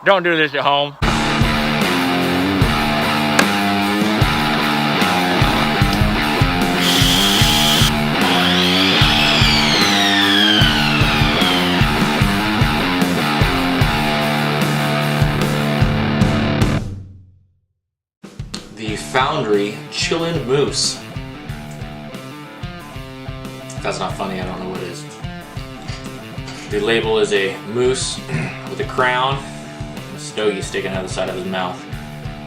Don't do this at home. The Foundry Chillin Mousse. If that's not funny, I don't know what is. The label is a mousse with a crown and a stogie sticking out of the side of his mouth.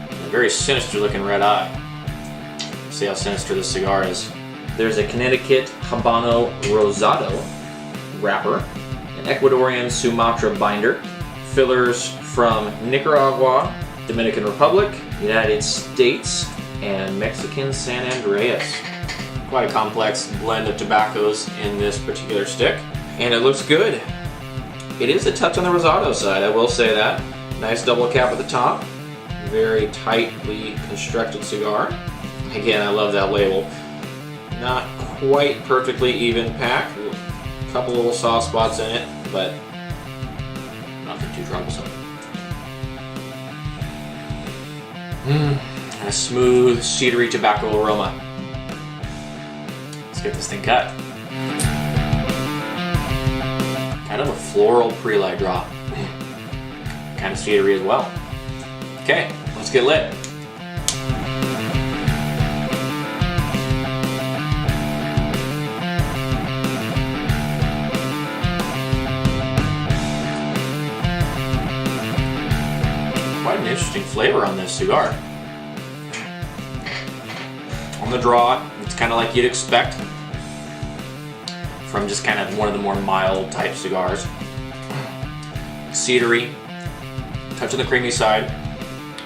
And a very sinister looking red eye. See how sinister this cigar is. There's a Connecticut Habano Rosado wrapper, an Ecuadorian Sumatra binder, fillers from Nicaragua, Dominican Republic, United States, and Mexican San Andreas. Quite a complex blend of tobaccos in this particular stick, and it looks good. It is a touch on the Rosado side, I will say that. Nice double cap at the top, very tightly constructed cigar. Again, I love that label. Not quite perfectly even pack, a couple little soft spots in it, but nothing too troublesome. A smooth, cedary tobacco aroma. Let's get this thing cut. Kind of a floral pre-light drop. Kind of cedary as well. Okay, let's get lit. Quite an interesting flavor on this cigar. On the draw, it's kind of like you'd expect from just kind of one of the more mild type cigars. Cedary, touch on the creamy side,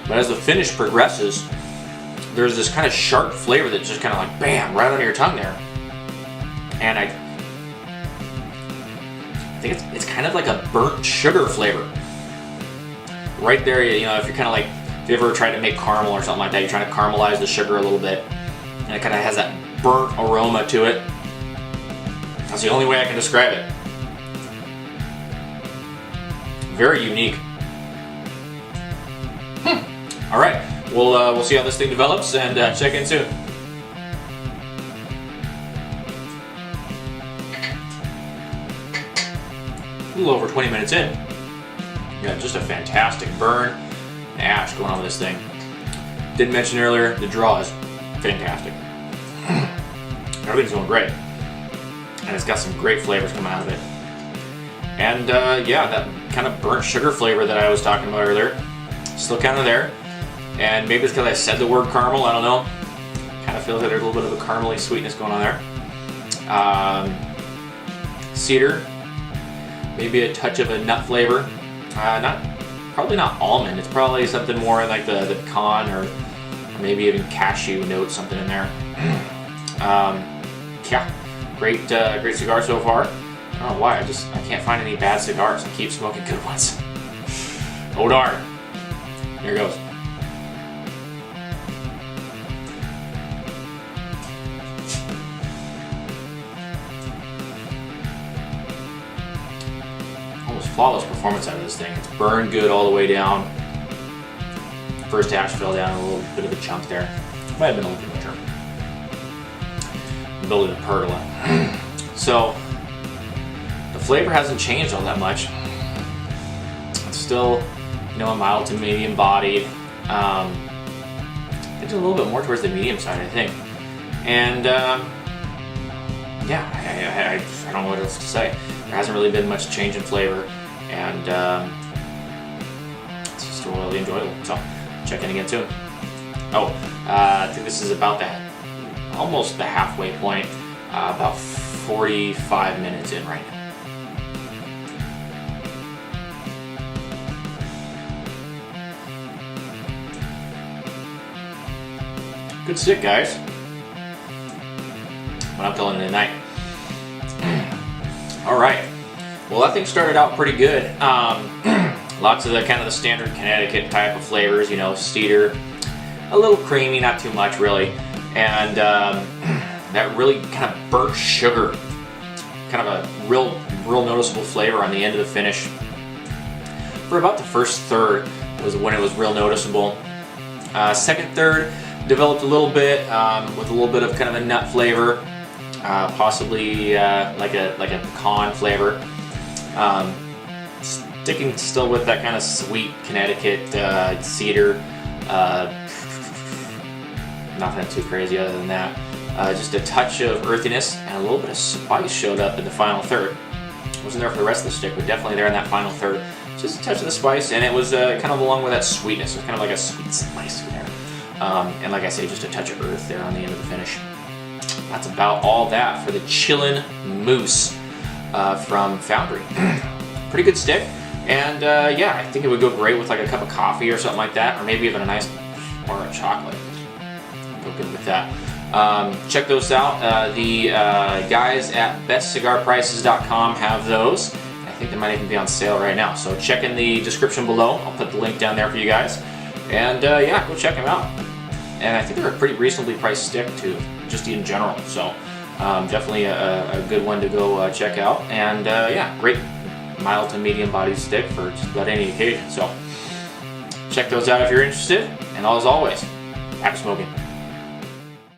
but as the finish progresses, there's this kind of sharp flavor that's just kind of like bam, right on your tongue there. And I think it's kind of like a burnt sugar flavor. Right there, you know, if you're kind of like, if you ever tried to make caramel or something like that, you're trying to caramelize the sugar a little bit, and it kind of has that burnt aroma to it. That's the only way I can describe it. Very unique. All right, we'll see how this thing develops and check in soon. A little over 20 minutes in. Yeah, just a fantastic burn and ash going on with this thing. Didn't mention earlier, the draw is fantastic. Everything's going great. And it's got some great flavors coming out of it. And yeah, that kind of burnt sugar flavor that I was talking about earlier, still kind of there. And maybe it's because I said the word caramel, I don't know. Kind of feels like there's a little bit of a caramely sweetness going on there. Cedar, maybe a touch of a nut flavor. Probably not almond. It's probably something more like the pecan or maybe even cashew note, something in there. Yeah, great cigar so far. I don't know why. I can't find any bad cigars. I keep smoking good ones. Oh darn! Here goes. Flawless performance out of this thing. It's burned good all the way down. First ash fell down a little bit of a chunk there. Might have been a little bit mature. Ability to pergola. So the flavor hasn't changed all that much. It's still, you know, a mild to medium bodied. It's a little bit more towards the medium side, I think. And yeah, I don't know what else to say. There hasn't really been much change in flavor. And it's just really enjoyable. So check in again soon. Oh, I think this is about almost the halfway point. About 45 minutes in right now. Good stick, guys. But I'm calling it a night. All right. Well, that thing started out pretty good. Lots of the kind of the standard Connecticut type of flavors, you know, cedar, a little creamy, not too much really, and that really kind of burnt sugar, kind of a real noticeable flavor on the end of the finish. for about the first third was when it was real noticeable. Second third developed a little bit with a little bit of kind of a nut flavor, possibly like a pecan flavor. Sticking still with that kind of sweet Connecticut cedar. Nothing too crazy other than that. Just a touch of earthiness and a little bit of spice showed up in the final third. Wasn't there for the rest of the stick, but definitely there in that final third. Just a touch of the spice, and it was kind of along with that sweetness. It was kind of like a sweet spice there. And like I say, just a touch of earth there on the end of the finish. That's about all that for the Chillin Mousse from Foundry. Pretty good stick, and yeah, I think it would go great with like a cup of coffee or something like that, or maybe even a nice bar of chocolate. Go good with that. Check those out. The guys at bestcigarprices.com have those. I think they might even be on sale right now. So check in the description below. I'll put the link down there for you guys. And yeah, go check them out. And I think they're a pretty reasonably priced stick too, just in general. So definitely a good one to go check out. And yeah, great mild to medium bodied stick for just about any occasion. So check those out if you're interested. And as always, happy smoking.